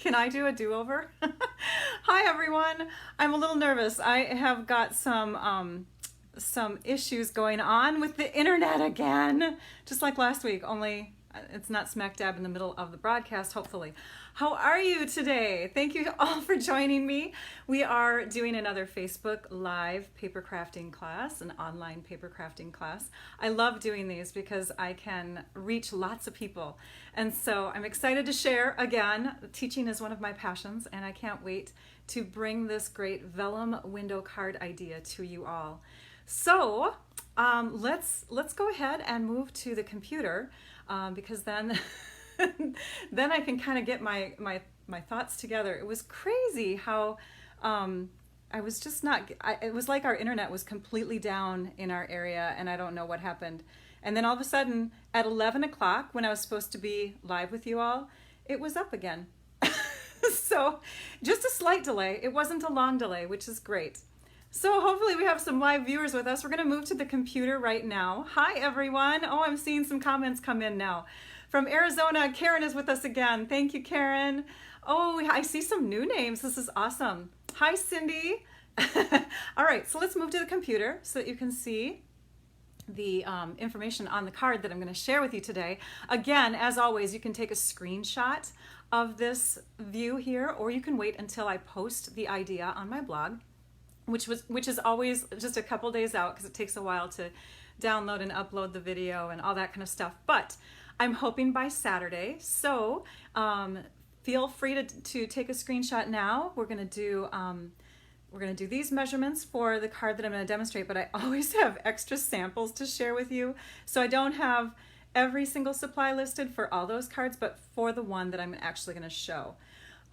Can I do a do-over? Hi everyone. I'm a little nervous. I have got some issues going on with the internet again, just like last week, only it's not smack dab in the middle of the broadcast, hopefully. How are you today? Thank you all for joining me. We are doing another Facebook Live paper crafting class, an online paper crafting class. I love doing these because I can reach lots of people. And so I'm excited to share again. Teaching is one of my passions, and I can't wait to bring this great vellum window card idea to you all. So let's go ahead and move to the computer because then then I can kind of get my thoughts together. It was crazy how I was just not. It was like our internet was completely down in our area, and I don't know what happened. And then all of a sudden, at 11 o'clock, when I was supposed to be live with you all, it was up again. So just a slight delay. It wasn't a long delay, which is great. So hopefully we have some live viewers with us. We're going to move to the computer right now. Hi, everyone. Oh, I'm seeing some comments come in now. From Arizona, Karen is with us again. Thank you, Karen. Oh, I see some new names. This is awesome. Hi, Cindy. All right, so let's move to the computer so that you can see the information on the card that I'm going to share with you today. Again, as always, you can take a screenshot of this view here, or you can wait until I post the idea on my blog, which is always just a couple days out because it takes a while to download and upload the video and all that kind of stuff. But I'm hoping by Saturday, so feel free to take a screenshot now. We're gonna do these measurements for the card that I'm going to demonstrate, but I always have extra samples to share with you, so I don't have every single supply listed for all those cards, but for the one that I'm actually going to show.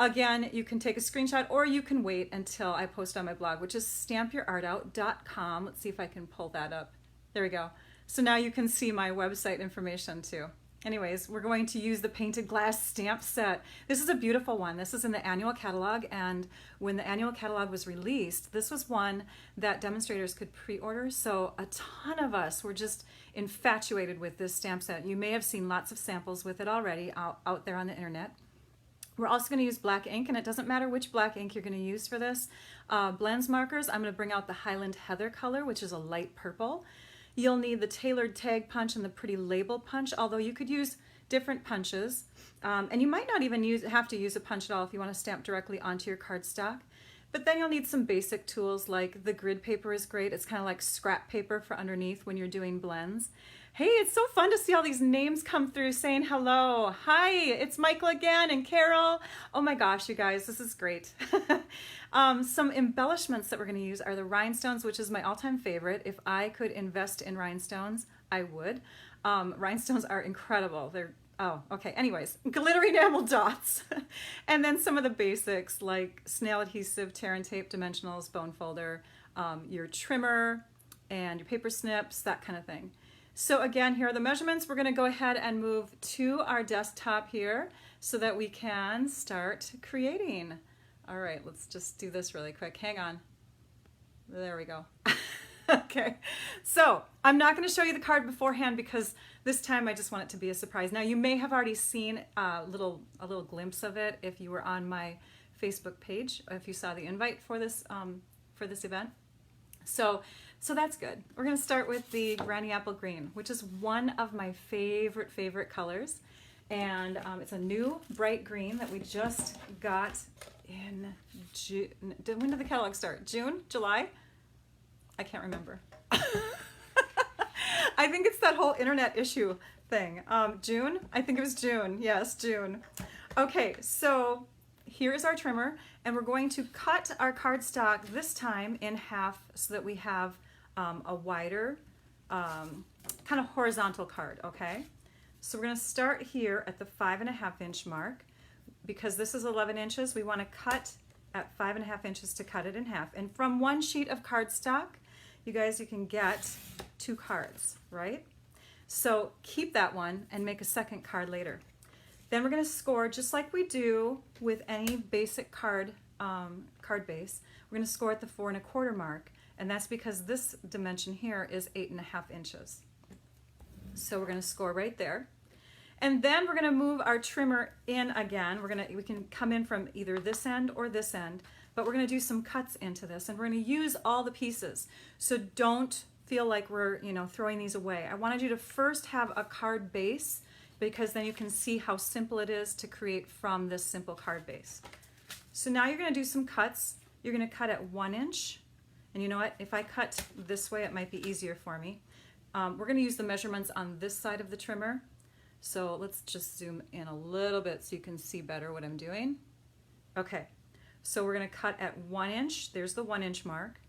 Again, you can take a screenshot or you can wait until I post on my blog, which is stampyourartout.com. Let's see if I can pull that up. There we go. So now you can see my website information too. Anyways, we're going to use the painted glass stamp set. This is a beautiful one. This is in the annual catalog, and when the annual catalog was released, this was one that demonstrators could pre-order. So a ton of us were just infatuated with this stamp set. You may have seen lots of samples with it already out there on the internet. We're also going to use black ink, and it doesn't matter which black ink you're going to use for this. Blends markers, I'm going to bring out the Highland Heather color, which is a light purple. You'll need the tailored tag punch and the pretty label punch, although you could use different punches. And you might not even have to use a punch at all if you want to stamp directly onto your cardstock. But then you'll need some basic tools like the grid paper is great. It's kind of like scrap paper for underneath when you're doing blends. Hey, it's so fun to see all these names come through saying hello. Hi, it's Michael again and Carol. Oh my gosh, you guys, this is great. Some embellishments that we're going to use are the rhinestones, which is my all-time favorite. If I could invest in rhinestones, I would. Rhinestones are incredible. Oh, okay. Anyways, glitter enamel dots. And then some of the basics like Snail Adhesive, tear and tape, dimensionals, bone folder, your trimmer, and your paper snips, that kind of thing. So again, here are the measurements. We're going to go ahead and move to our desktop here so that we can start creating. All right, let's just do this really quick. Hang on. There we go. Okay, so I'm not going to show you the card beforehand because this time I just want it to be a surprise. Now you may have already seen a little glimpse of it if you were on my Facebook page, if you saw the invite for this event. So that's good. We're going to start with the Granny Apple Green, which is one of my favorite colors. And it's a new bright green that we just got in June. When did the catalog start? June? July? I can't remember. I think it's that whole internet issue thing. June? I think it was June. Yes, June. Okay, so here's our trimmer, and we're going to cut our cardstock this time in half so that we have a wider kind of horizontal card, okay? So we're going to start here at the 5.5 inch mark. Because this is 11 inches, we want to cut at 5.5 inches to cut it in half. And from one sheet of cardstock, you guys, you can get 2 cards, right? So keep that one and make a second card later. Then we're going to score just like we do with any basic card base. We're going to score at the 4.25 mark, and that's because this dimension here is 8.5 inches. So we're going to score right there. And then we're gonna move our trimmer in again. We can come in from either this end or this end, but we're gonna do some cuts into this, and we're gonna use all the pieces. So don't feel like we're, throwing these away. I wanted you to first have a card base, because then you can see how simple it is to create from this simple card base. So now you're gonna do some cuts. You're gonna cut at 1 inch. And you know what, if I cut this way, it might be easier for me. We're gonna use the measurements on this side of the trimmer. So let's just zoom in a little bit so you can see better what I'm doing. Okay, so we're gonna cut at 1 inch. There's the 1 inch mark.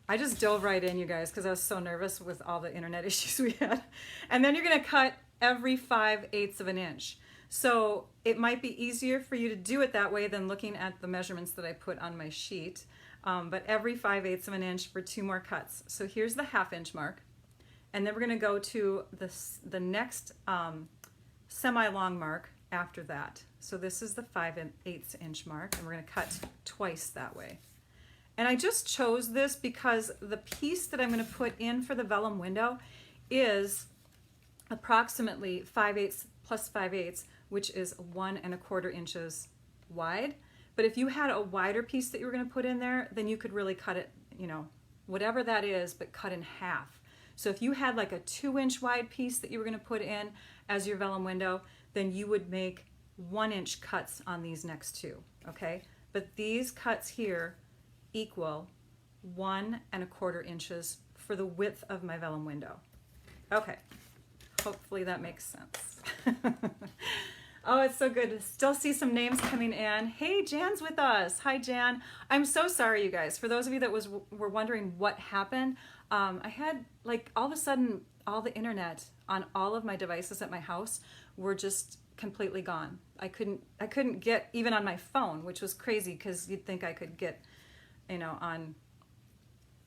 I just dove right in, you guys, because I was so nervous with all the internet issues we had. And then you're gonna cut every 5/8 of an inch. So it might be easier for you to do it that way than looking at the measurements that I put on my sheet. But every 5/8 of an inch for 2 more cuts. So here's the 1/2 inch mark. And then we're gonna go to the next semi-long mark after that. So this is the 5/8 inch mark, and we're gonna cut twice that way. And I just chose this because the piece that I'm gonna put in for the vellum window is approximately 5/8 plus 5/8, which is 1 1/4 inches wide. But if you had a wider piece that you were gonna put in there, then you could really cut it, whatever that is, but cut in half. So if you had like a 2 inch wide piece that you were gonna put in as your vellum window, then you would make 1 inch cuts on these next two, okay? But these cuts here equal 1 1/4 inches for the width of my vellum window. Okay, hopefully that makes sense. Oh, it's so good to still see some names coming in. Hey, Jan's with us. Hi, Jan. I'm so sorry, you guys. For those of you that were wondering what happened, I had, like, all of a sudden, all the internet on all of my devices at my house were just completely gone. I couldn't get even on my phone, which was crazy because you'd think I could get, on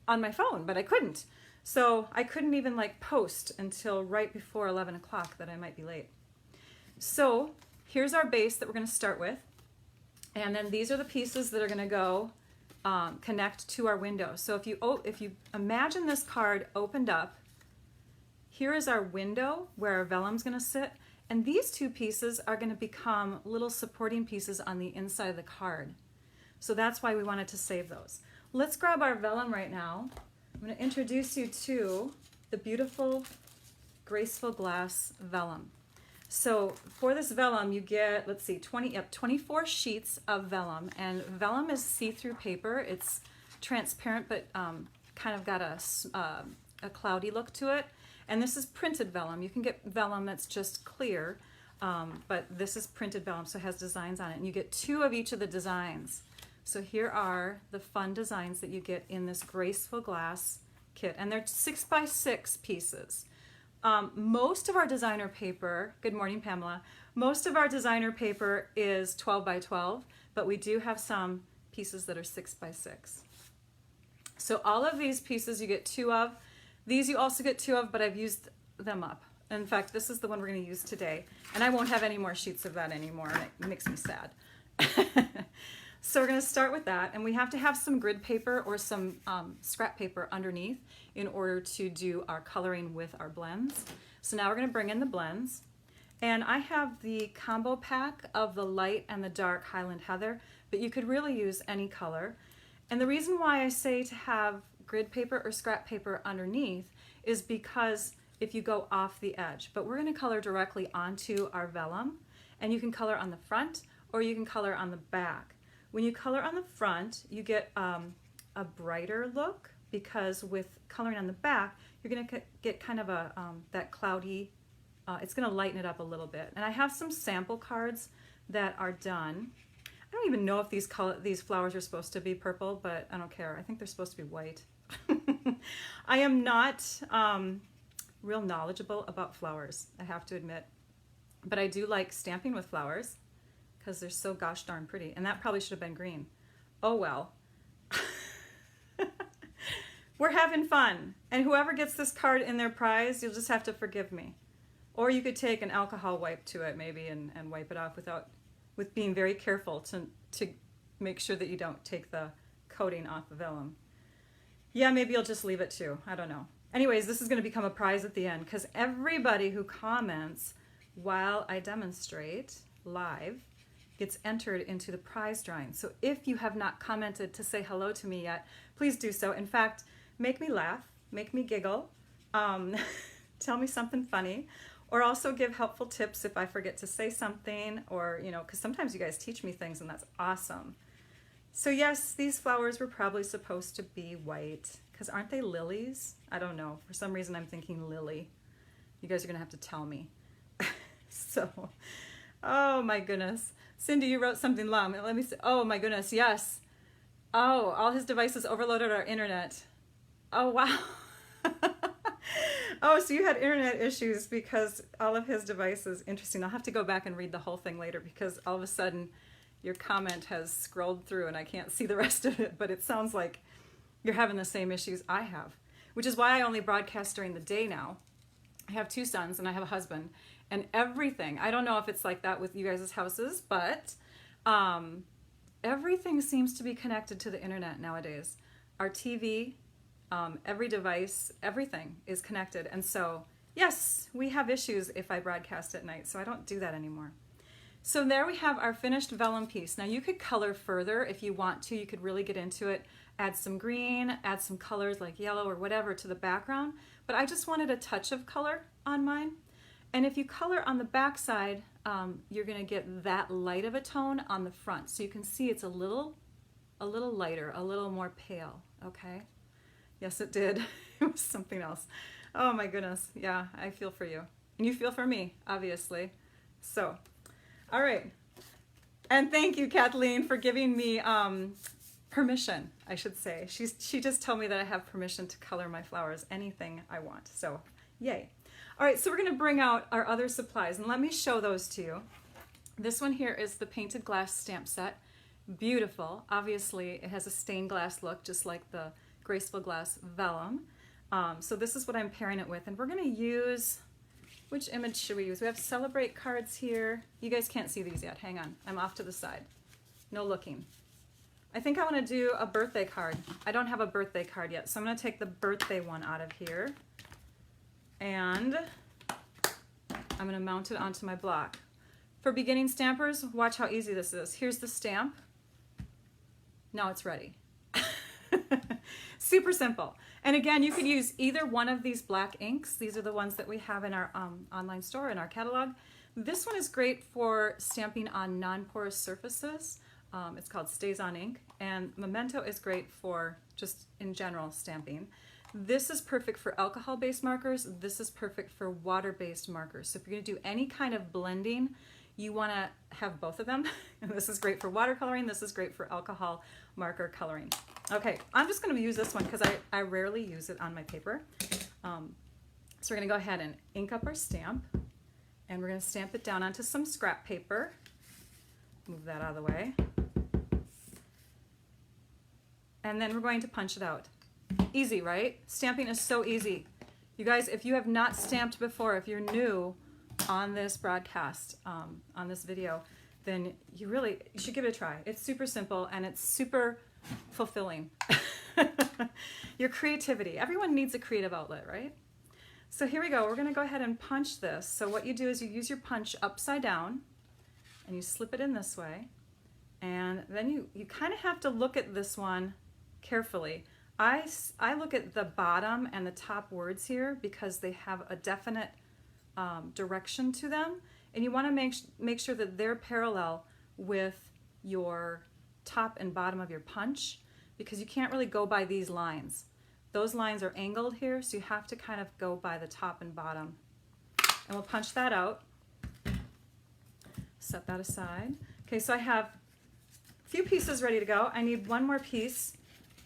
my phone, but I couldn't. So I couldn't even like post until right before 11 o'clock that I might be late. So here's our base that we're going to start with. And then these are the pieces that are going to go connect to our window. So if you imagine this card opened up, here is our window where our vellum's going to sit. And these two pieces are going to become little supporting pieces on the inside of the card. So that's why we wanted to save those. Let's grab our vellum right now. I'm going to introduce you to the beautiful, graceful glass vellum. So for this vellum, you get, let's see, 24 sheets of vellum. And vellum is see-through paper. It's transparent, but kind of got a cloudy look to it. And this is printed vellum. You can get vellum that's just clear, but this is printed vellum, so it has designs on it. And you get 2 of each of the designs. So here are the fun designs that you get in this graceful glass kit. And they're 6x6 pieces. Most of our designer paper, good morning, Pamela. Most of our designer paper is 12x12, but we do have some pieces that are 6x6. So all of these pieces you get 2 of. These you also get 2 of, but I've used them up. In fact, this is the one we're going to use today. And I won't have any more sheets of that anymore, and it makes me sad. So we're going to start with that, and we have to have some grid paper or some scrap paper underneath in order to do our coloring with our blends. So now we're going to bring in the blends. And I have the combo pack of the light and the dark Highland Heather, but you could really use any color. And the reason why I say to have grid paper or scrap paper underneath is because if you go off the edge, but we're going to color directly onto our vellum, and you can color on the front or you can color on the back. When you color on the front, you get a brighter look, because with coloring on the back, you're going to get kind of a that cloudy, it's going to lighten it up a little bit. And I have some sample cards that are done. I don't even know if these flowers are supposed to be purple, but I don't care. I think they're supposed to be white. I am not real knowledgeable about flowers, I have to admit. But I do like stamping with flowers because they're so gosh darn pretty. And that probably should have been green. Oh well. We're having fun. And whoever gets this card in their prize, you'll just have to forgive me. Or you could take an alcohol wipe to it maybe and wipe it off with being very careful to make sure that you don't take the coating off the vellum. Yeah, maybe you'll just leave it too. I don't know. Anyways, this is going to become a prize at the end because everybody who comments while I demonstrate live gets entered into the prize drawing. So if you have not commented to say hello to me yet, please do so. In fact, make me laugh, make me giggle, tell me something funny, or also give helpful tips if I forget to say something, or, you know, because sometimes you guys teach me things and that's awesome. So yes, these flowers were probably supposed to be white, because aren't they lilies? I don't know. For some reason I'm thinking lily. You guys are gonna have to tell me. So, oh my goodness. Cindy, you wrote something long. Let me see. Oh my goodness, yes. Oh, all his devices overloaded our internet. Oh wow. Oh, so you had internet issues because all of his devices. Interesting. I'll have to go back and read the whole thing later because all of a sudden your comment has scrolled through and I can't see the rest of it, but it sounds like you're having the same issues I have, which is why I only broadcast during the day now. I have 2 sons and I have a husband, and everything, I don't know if it's like that with you guys' houses, but everything seems to be connected to the internet nowadays. Our TV, every device, everything is connected. And so, yes, we have issues if I broadcast at night, so I don't do that anymore. So there we have our finished vellum piece. Now you could color further if you want to. You could really get into it, add some green, add some colors like yellow or whatever to the background, but I just wanted a touch of color on mine. And if you color on the back side, you're gonna get that light of a tone on the front. So you can see it's a little lighter, a little more pale, okay? Yes, it did. It was something else. Oh my goodness, yeah, I feel for you. And you feel for me, obviously. So, all right. And thank you, Kathleen, for giving me permission, I should say. She just told me that I have permission to color my flowers anything I want, so yay. All right, so we're gonna bring out our other supplies and let me show those to you. This one here is the painted glass stamp set. Beautiful. Obviously, it has a stained glass look, just like the graceful glass vellum. So this is what I'm pairing it with, and we're gonna use, which image should we use? We have Celebrate cards here. You guys can't see these yet, hang on. I'm off to the side. No looking. I think I wanna do a birthday card. I don't have a birthday card yet, so I'm gonna take the birthday one out of here, and I'm gonna mount it onto my block. For beginning stampers, watch how easy this is. Here's the stamp. Now it's ready. Super simple. And again, you could use either one of these black inks. These are the ones that we have in our online store, in our catalog. This one is great for stamping on non-porous surfaces. It's called Stays On Ink. And Memento is great for just in general stamping. This is perfect for alcohol-based markers. This is perfect for water-based markers. So if you're gonna do any kind of blending, you wanna have both of them. And this is great for watercoloring. This is great for alcohol marker coloring. Okay, I'm just gonna use this one because I rarely use it on my paper. So we're gonna go ahead and ink up our stamp, and we're gonna stamp it down onto some scrap paper. Move that out of the way. And then we're going to punch it out. Easy, right? Stamping is so easy. You guys, if you have not stamped before, if you're new on this broadcast, on this video, then you should give it a try. It's super simple and it's super fulfilling. Your creativity. Everyone needs a creative outlet, right? So here we go. We're going to go ahead and punch this. So what you do is you use your punch upside down and you slip it in this way. And then you kind of have to look at this one carefully. I look at the bottom and the top words here because they have a definite direction to them, and you want to make sure that they're parallel with your top and bottom of your punch, because you can't really go by these lines. Those lines are angled here, so you have to kind of go by the top and bottom. And we'll punch that out. Set that aside. Okay, so I have a few pieces ready to go. I need one more piece.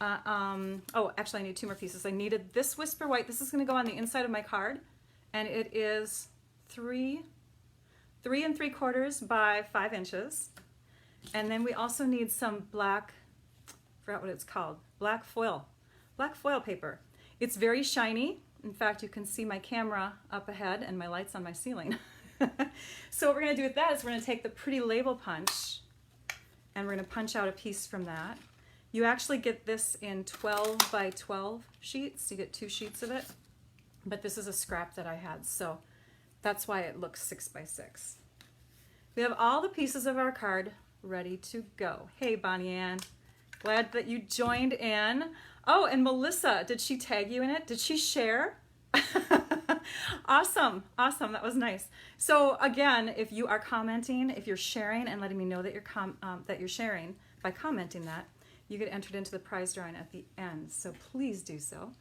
Oh, actually I need 2 more pieces. I needed this Whisper White. This is going to go on the inside of my card, and it is 3 3/4 by 5 inches. And then we also need some black, I forgot what it's called, black foil paper. It's very shiny. In fact, you can see my camera up ahead and my lights on my ceiling. So what we're going to do with that is we're going to take the pretty label punch and we're going to punch out a piece from that. You actually get this in 12 by 12 sheets. You get 2 sheets of it. but this is a scrap that I had, so that's why it looks 6 by 6. We have all the pieces of our card ready to go. Hey, Bonnie Ann, glad that you joined in. Oh, and Melissa, did she tag you in it? Did she share? Awesome, awesome, that was nice. So again, if you are commenting, if you're sharing and letting me know that you're sharing by commenting that, you get entered into the prize drawing at the end. So please do so.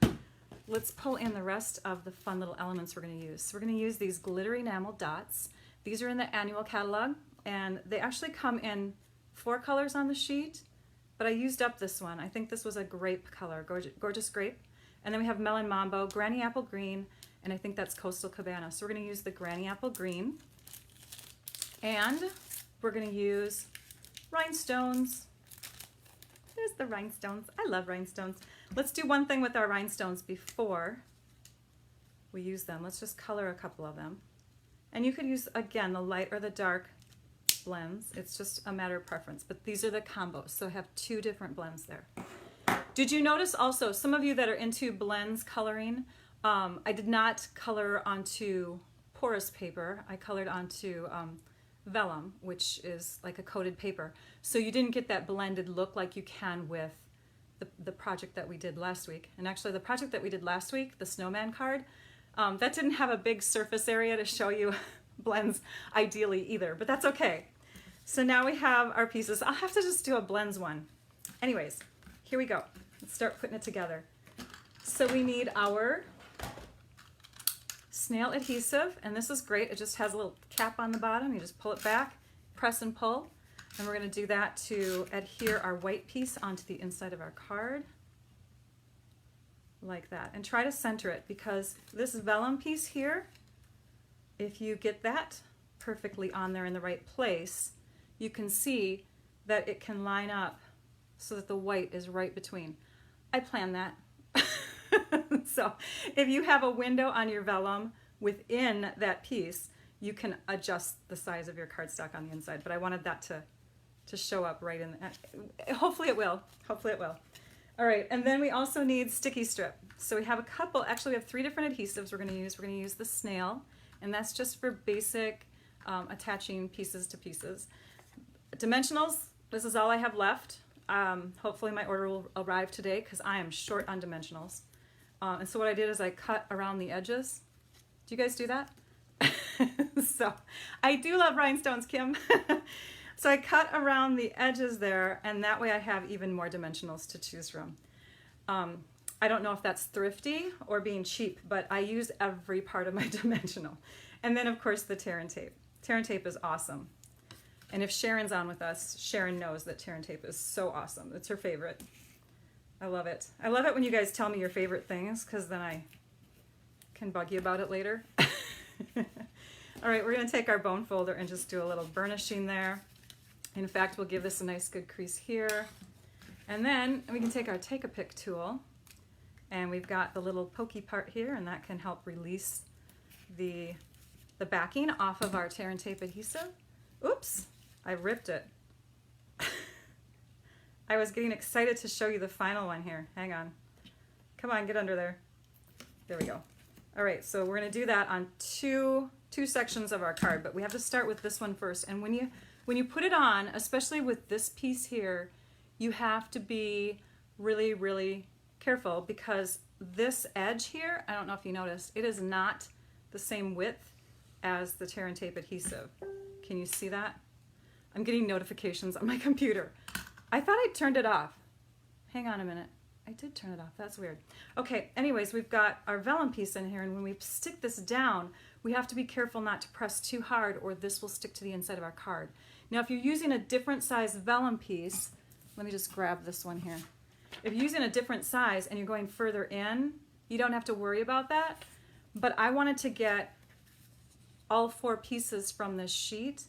Let's pull in the rest of the fun little elements we're going to use. So we're going to use these glitter enamel dots. These are in the annual catalog, and they actually come in 4 colors on the sheet, but I used up this one. I think this was a grape color, gorgeous grape. And then we have Melon Mambo, Granny Apple Green, and I think that's Coastal Cabana. So we're going to use the Granny Apple Green, and we're going to use rhinestones. There's the rhinestones. I love rhinestones. Let's do one thing with our rhinestones before we use them. Let's just color a couple of them. And you could use, again, the light or the dark blends. It's just a matter of preference. But these are the combos, so I have 2 different blends there. Did you notice also, some of you that are into blends coloring, I did not color onto porous paper. I colored onto Vellum, which is like a coated paper. So you didn't get that blended look like you can with the project that we did last week. And actually the project that we did last week, the snowman card, that didn't have a big surface area to show you blends ideally either, but that's okay. So now we have our pieces. I'll have to just do a blends one. Anyways, here we go. Let's start putting it together. So we need our Snail Adhesive, and this is great. It just has a little cap on the bottom. You just pull it back, press and pull, and we're going to do that to adhere our white piece onto the inside of our card, like that. And try to center it, because this vellum piece here, if you get that perfectly on there in the right place, you can see that it can line up so that the white is right between. I planned that. So if you have a window on your vellum within that piece, you can adjust the size of your cardstock on the inside. But I wanted that to show up right in the, hopefully it will. Hopefully it will. All right, and then we also need sticky strip. So we have a couple, actually we have 3 different adhesives we're going to use. We're going to use the Snail, and that's just for basic attaching pieces to pieces. Dimensionals, this is all I have left. Hopefully my order will arrive today because I am short on dimensionals. And so what I did is I cut around the edges. Do you guys do that? So I do love rhinestones, Kim. So I cut around the edges there, and that way I have even more dimensionals to choose from. I don't know if that's thrifty or being cheap, but I use every part of my dimensional. And then of course the tear and tape. Tear and tape is awesome. And if Sharon's on with us, Sharon knows that tear and tape is so awesome. It's her favorite. I love it. I love it when you guys tell me your favorite things, because then I can bug you about it later. All right, we're going to take our bone folder and just do a little burnishing there. In fact, we'll give this a nice good crease here. And then we can take our Take-A-Pick tool, and we've got the little pokey part here, and that can help release the backing off of our tear and tape adhesive. Oops, I ripped it. I was getting excited to show you the final one here. Hang on. Come on, get under there. There we go. All right, so we're going to do that on two sections of our card, but we have to start with this one first. And when you put it on, especially with this piece here, you have to be really, really careful, because this edge here, I don't know if you noticed, it is not the same width as the tear and tape adhesive. Can you see that? I'm getting notifications on my computer. I thought I turned it off. Hang on a minute. I did turn it off. That's weird. Okay, anyways, we've got our vellum piece in here, and when we stick this down, we have to be careful not to press too hard, or this will stick to the inside of our card. Now, if you're using a different size vellum piece, let me just grab this one here. If you're using a different size and you're going further in, you don't have to worry about that. But I wanted to get all 4 pieces from this sheet,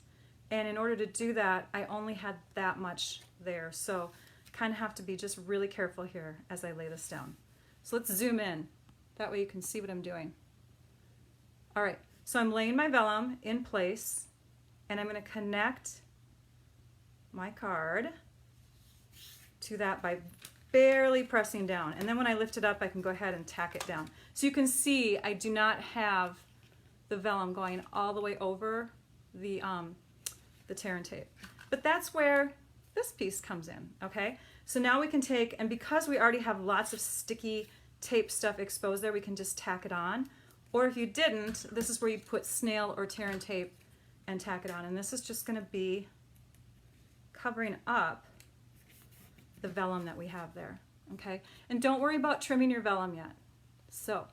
and in order to do that, I only had that much there. So kind of have to be just really careful here as I lay this down. So let's zoom in. That way you can see what I'm doing. All right, so I'm laying my vellum in place, and I'm going to connect my card to that by barely pressing down. And then when I lift it up, I can go ahead and tack it down. So you can see I do not have the vellum going all the way over the tear and tape. But that's where this piece comes in, okay? So now we can take, and because we already have lots of sticky tape stuff exposed there, we can just tack it on. Or if you didn't, this is where you put snail or tear and tape and tack it on. And this is just gonna be covering up the vellum that we have there, okay? And don't worry about trimming your vellum yet. So,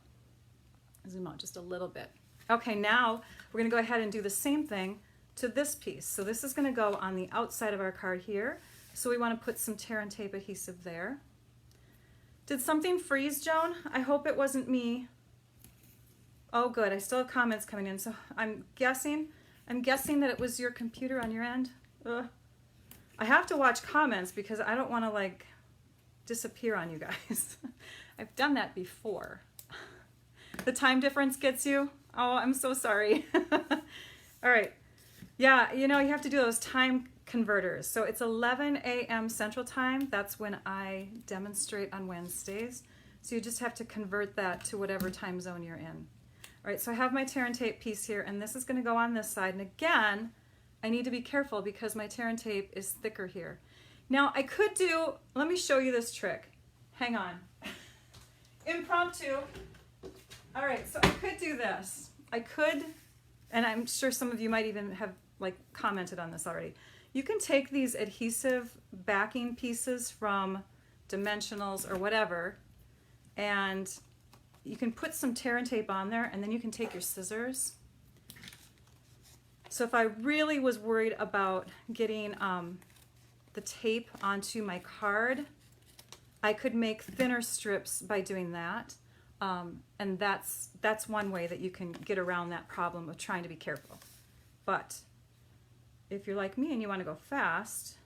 zoom out just a little bit. Okay, now we're gonna go ahead and do the same thing to this piece. So this is gonna go on the outside of our card here. So we wanna put some tear and tape adhesive there. Did something freeze, Joan? I hope it wasn't me. Oh good, I still have comments coming in. So I'm guessing that it was your computer on your end. Ugh. I have to watch comments because I don't wanna like disappear on you guys. I've done that before. The time difference gets you? Oh, I'm so sorry. All right. Yeah, you know, you have to do those time converters. So it's 11 a.m. Central Time. That's when I demonstrate on Wednesdays. So you just have to convert that to whatever time zone you're in. All right, so I have my tear and tape piece here, and this is going to go on this side. And again, I need to be careful because my tear and tape is thicker here. Now I could do, let me show you this trick. Hang on. Impromptu. All right, so I could do this. I could, and I'm sure some of you might even have like commented on this already. You can take these adhesive backing pieces from Dimensionals or whatever, and you can put some tear and tape on there, and then you can take your scissors. So if I really was worried about getting the tape onto my card, I could make thinner strips by doing that. And that's one way that you can get around that problem of trying to be careful. But if you're like me and you want to go fast,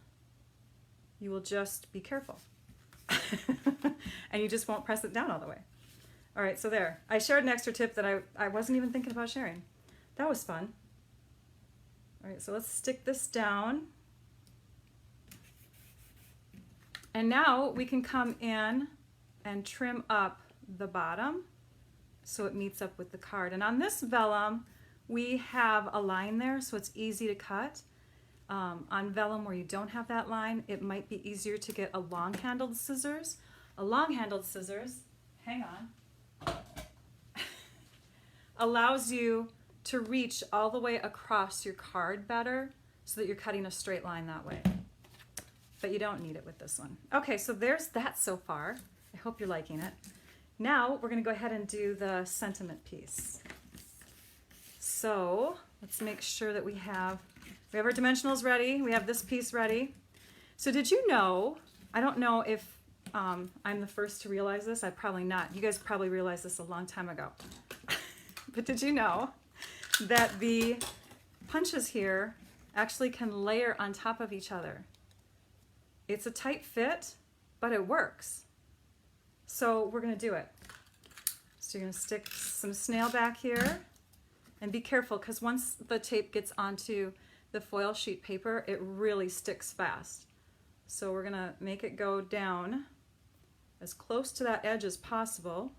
you will just be careful. And you just won't press it down all the way. All right, so there. I shared an extra tip that I wasn't even thinking about sharing. That was fun. All right, so let's stick this down. And now we can come in and trim up the bottom so it meets up with the card. And on this vellum, we have a line there, so it's easy to cut. On vellum where you don't have that line, it might be easier to get a long-handled scissors. A long-handled scissors, hang on, allows you to reach all the way across your card better so that you're cutting a straight line that way. But you don't need it with this one. Okay, so there's that so far. I hope you're liking it. Now we're going to go ahead and do the sentiment piece. So let's make sure that we have our dimensionals ready. We have this piece ready. So did you know, I don't know if I'm the first to realize this. I'm probably not. You guys probably realized this a long time ago. But did you know that the punches here actually can layer on top of each other? It's a tight fit, but it works. So we're going to do it. So you're going to stick some snail back here, and be careful because once the tape gets onto the foil sheet paper, it really sticks fast. So we're going to make it go down as close to that edge as possible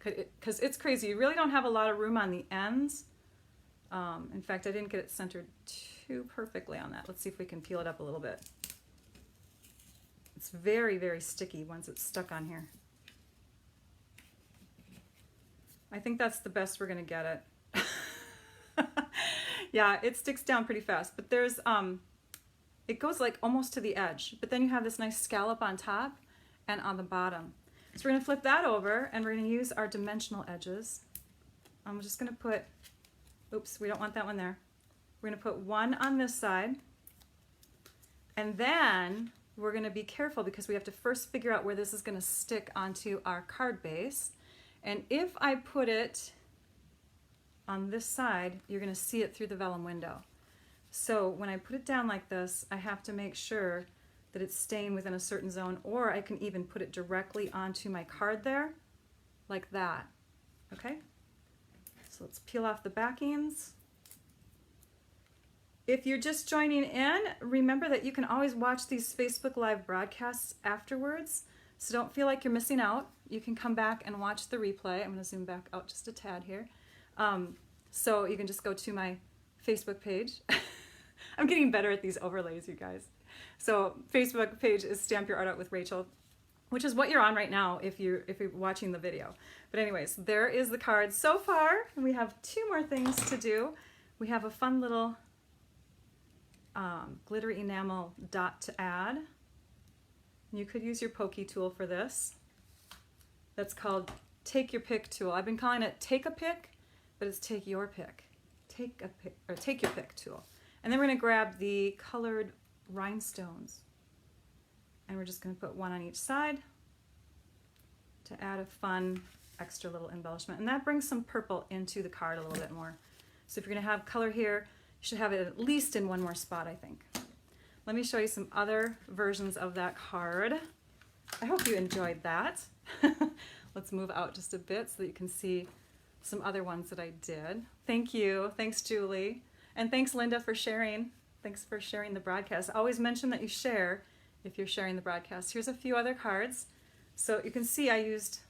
because it's crazy. You really don't have a lot of room on the ends. In fact, I didn't get it centered too perfectly on that. Let's see if we can peel it up a little bit. It's very, very sticky once it's stuck on here. I think that's the best we're gonna get it. Yeah, it sticks down pretty fast, but there's, it goes like almost to the edge, but then you have this nice scallop on top and on the bottom. So we're gonna flip that over and we're gonna use our dimensional edges. I'm just gonna put, oops, we don't want that one there. We're gonna put one on this side, and then we're gonna be careful because we have to first figure out where this is gonna stick onto our card base. And if I put it on this side, you're gonna see it through the vellum window. So when I put it down like this, I have to make sure that it's staying within a certain zone, or I can even put it directly onto my card there, like that, okay? So let's peel off the backings. If you're just joining in, remember that you can always watch these Facebook Live broadcasts afterwards. So don't feel like you're missing out. You can come back and watch the replay. I'm going to zoom back out just a tad here. So you can just go to my Facebook page. I'm getting better at these overlays, you guys. So Facebook page is Stamp Your Art Out with Rachel, which is what you're on right now if you're watching the video. But anyways, there is the card so far. And we have 2 more things to do. We have a fun little glitter enamel dot to add. You could use your pokey tool for this. That's called Take Your Pick tool. I've been calling it Take a Pick, but it's Take Your Pick. Take a pick, or Take Your Pick tool. And then we're going to grab the colored rhinestones. And we're just going to put 1 on each side to add a fun extra little embellishment. And that brings some purple into the card a little bit more. So if you're going to have color here, you should have it at least in 1 more spot, I think. Let me show you some other versions of that card. I hope you enjoyed that. Let's move out just a bit so that you can see some other ones that I did. Thank you. Thanks, Julie. And thanks, Linda, for sharing. Thanks for sharing the broadcast. Always mention that you share if you're sharing the broadcast. Here's a few other cards. So you can see I used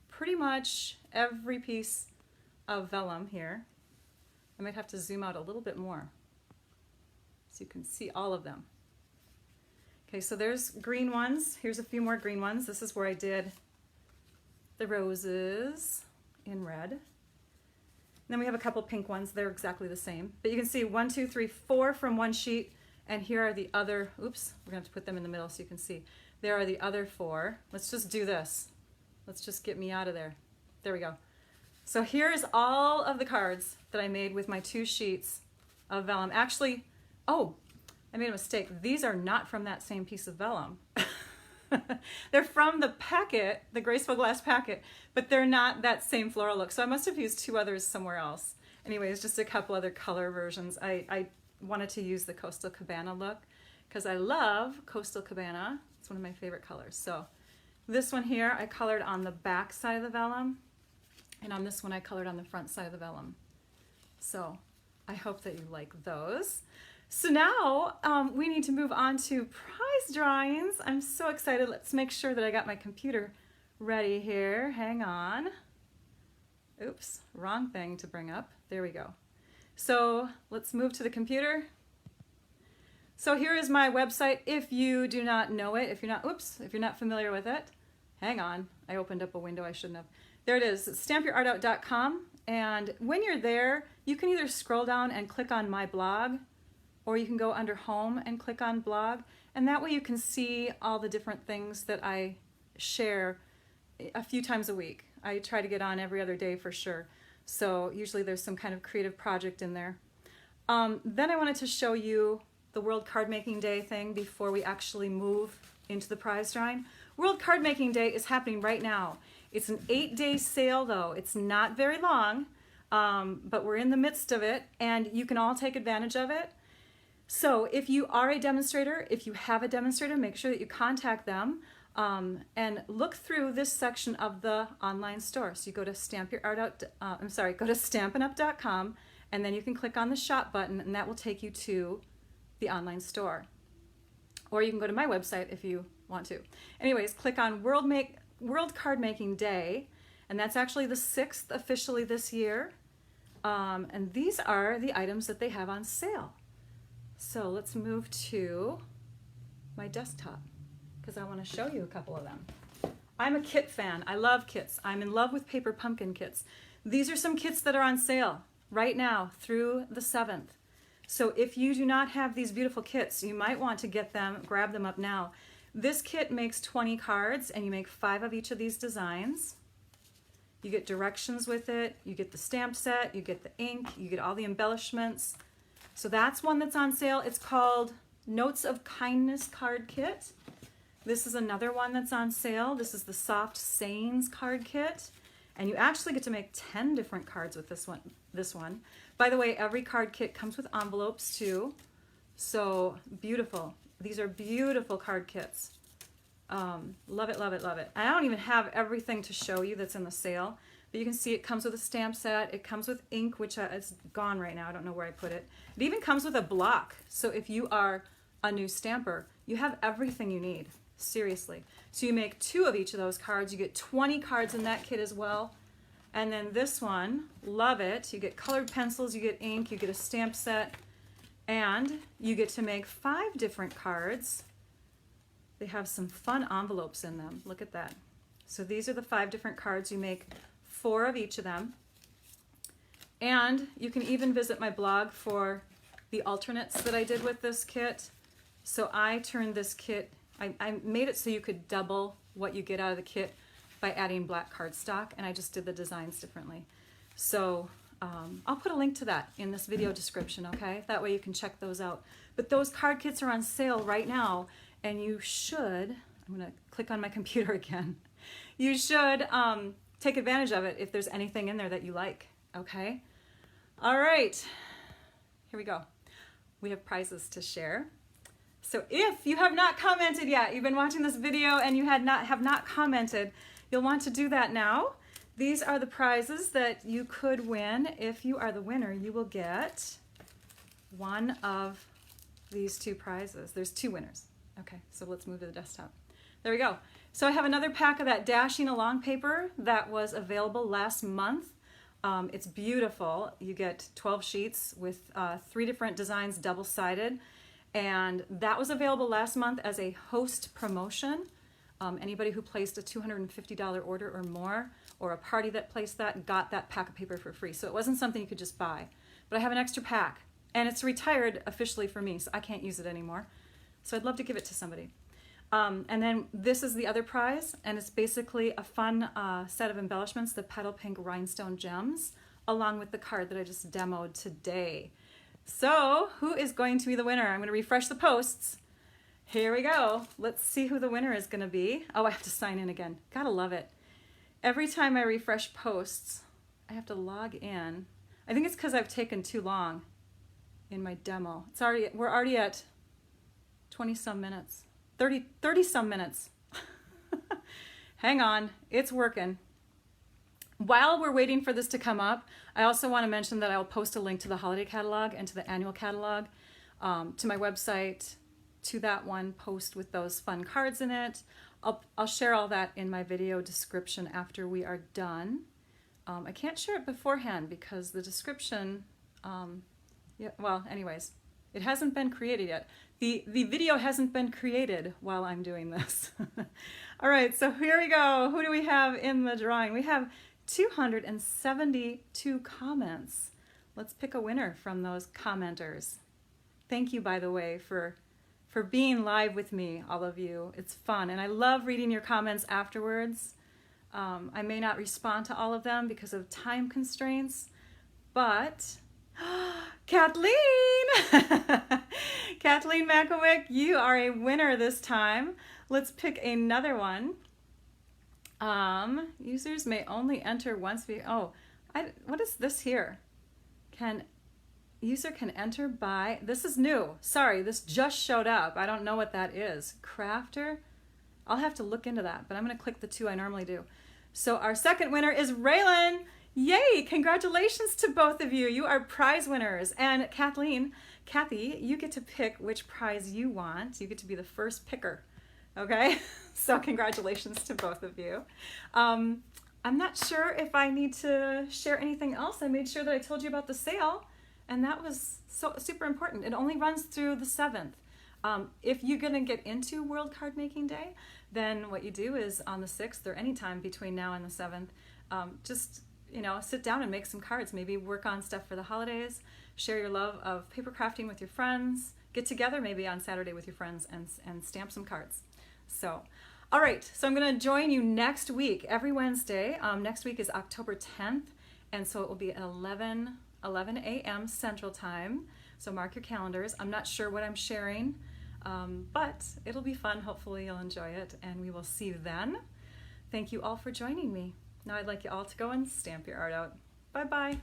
pretty much every piece of vellum here. I might have to zoom out a little bit more so you can see all of them. Okay, so there's green ones. Here's a few more green ones. This is where I did the roses in red. And then we have a couple pink ones. They're exactly the same. But you can see 1, 2, 3, 4 from one sheet. And here are the other, oops, we're going to have to put them in the middle so you can see. There are the other 4. Let's just do this. Let's just get me out of there. There we go. So here's all of the cards that I made with my 2 sheets of vellum. Actually, oh, I made a mistake. These are not from that same piece of vellum. They're from the packet, the Graceful Glass packet, but they're not that same floral look. So I must have used 2 others somewhere else. Anyways, just a couple other color versions. I wanted to use the Coastal Cabana look because I love Coastal Cabana. It's one of my favorite colors. So this one here, I colored on the back side of the vellum, and on this one, I colored on the front side of the vellum. So I hope that you like those. So now we need to move on to prize drawings. I'm so excited. Let's make sure that I got my computer ready here. Hang on. Oops, wrong thing to bring up. There we go. So let's move to the computer. So here is my website. If you do not know it, if you're not familiar with it, hang on. I opened up a window I shouldn't have. There it is. It's stampyourartout.com. And when you're there, you can either scroll down and click on my blog, or you can go under home and click on blog. And that way you can see all the different things that I share a few times a week. I try to get on every other day for sure. So usually there's some kind of creative project in there. Then I wanted to show you the World Card Making Day thing before we actually move into the prize drawing. World Card Making Day is happening right now. It's an 8-day sale though. It's not very long, but we're in the midst of it and you can all take advantage of it. So if you are a demonstrator, if you have a demonstrator, make sure that you contact them and look through this section of the online store. So you go to go to stampinup.com, and then you can click on the shop button and that will take you to the online store. Or you can go to my website if you want to. Anyways, click on World Card Making Day, and that's actually the 6th officially this year. And these are the items that they have on sale. So let's move to my desktop because I want to show you a couple of them. I'm a kit fan. I love kits. I'm in love with paper pumpkin kits. These are some kits that are on sale right now through the 7th. So if you do not have these beautiful kits, you might want to get them, grab them up now. This kit makes 20 cards and you make 5 of each of these designs. You get directions with it, you get the stamp set, you get the ink, you get all the embellishments. So that's one that's on sale. It's called Notes of Kindness card kit. This is another one that's on sale. This is the Soft Sayings card kit. And you actually get to make 10 different cards with this one. By the way, every card kit comes with envelopes too. So beautiful. These are beautiful card kits. Love it, love it, love it. I don't even have everything to show you that's in the sale, But you can see it comes with a stamp set. It comes with ink, which is gone right now. I don't know where I put it. It even comes with a block. So if you are a new stamper, you have everything you need. Seriously. So you make 2 of each of those cards. You get 20 cards in that kit as well. And then this one, love it. You get colored pencils, you get ink, you get a stamp set, and you get to make 5 different cards. They have some fun envelopes in them. Look at that. So these are the 5 different cards. You make 4 of each of them. And you can even visit my blog for the alternates that I did with this kit. So I turned this kit, I made it so you could double what you get out of the kit by adding black cardstock, and I just did the designs differently. So I'll put a link to that in this video description, okay? That way you can check those out. But those card kits are on sale right now, and you should, I'm gonna click on my computer again. You should take advantage of it if there's anything in there that you like, okay? All right, here we go. We have prizes to share. So if you have not commented yet, you've been watching this video and you have not commented, you'll want to do that now. These are the prizes that you could win. If you are the winner, you will get one of these 2 prizes. There's 2 winners. Okay, so let's move to the desktop. There we go. So I have another pack of that Dashing Along paper that was available last month. It's beautiful. You get 12 sheets with 3 different designs, double-sided. And that was available last month as a host promotion. Anybody who placed a $250 order or more, or a party that placed that, got that pack of paper for free. So it wasn't something you could just buy. But I have an extra pack, and it's retired officially for me, so I can't use it anymore. So I'd love to give it to somebody. And then this is the other prize, and it's basically a fun set of embellishments, the Petal Pink Rhinestone Gems, along with the card that I just demoed today. So who is going to be the winner? I'm going to refresh the posts. Here we go. Let's see who the winner is going to be. Oh, I have to sign in again. Gotta love it. Every time I refresh posts, I have to log in. I think it's because I've taken too long in my demo. We're already at 20-some minutes. 30-some minutes. Hang on, it's working. While we're waiting for this to come up, I also want to mention that I'll post a link to the holiday catalog and to the annual catalog, to my website, to that one post with those fun cards in it. I'll share all that in my video description after we are done. I can't share it beforehand because the description, yeah, well, anyways, it hasn't been created yet. The video hasn't been created while I'm doing this. All right, so here we go. Who do we have in the drawing? We have 272 comments. Let's pick a winner from those commenters. Thank you, by the way, for being live with me, all of you. It's fun, and I love reading your comments afterwards. I may not respond to all of them because of time constraints, but Kathleen! Kathleen Makowick, you are a winner this time. Let's pick another one. Users may only enter once what is this here? User can enter by, this is new. Sorry, this just showed up. I don't know what that is. Crafter? I'll have to look into that, but I'm gonna click the 2 I normally do. So our second winner is Raylan. Yay, congratulations to both of you. You are prize winners. And Kathy, you get to pick which prize you want. You get to be the first picker, okay? So congratulations to both of you. I'm not sure if I need to share anything else. I made sure that I told you about the sale, and that was super important. It only runs through the 7th. If you're gonna get into World Card Making Day, then what you do is on the 6th or anytime between now and the 7th, just sit down and make some cards. Maybe work on stuff for the holidays, share your love of paper crafting with your friends, get together maybe on Saturday with your friends and stamp some cards. So, all right, so I'm gonna join you next week, every Wednesday. Next week is October 10th, and so it will be at 11 a.m. Central Time. So mark your calendars. I'm not sure what I'm sharing, but it'll be fun. Hopefully you'll enjoy it, and we will see you then. Thank you all for joining me. Now I'd like you all to go and stamp your art out. Bye-bye.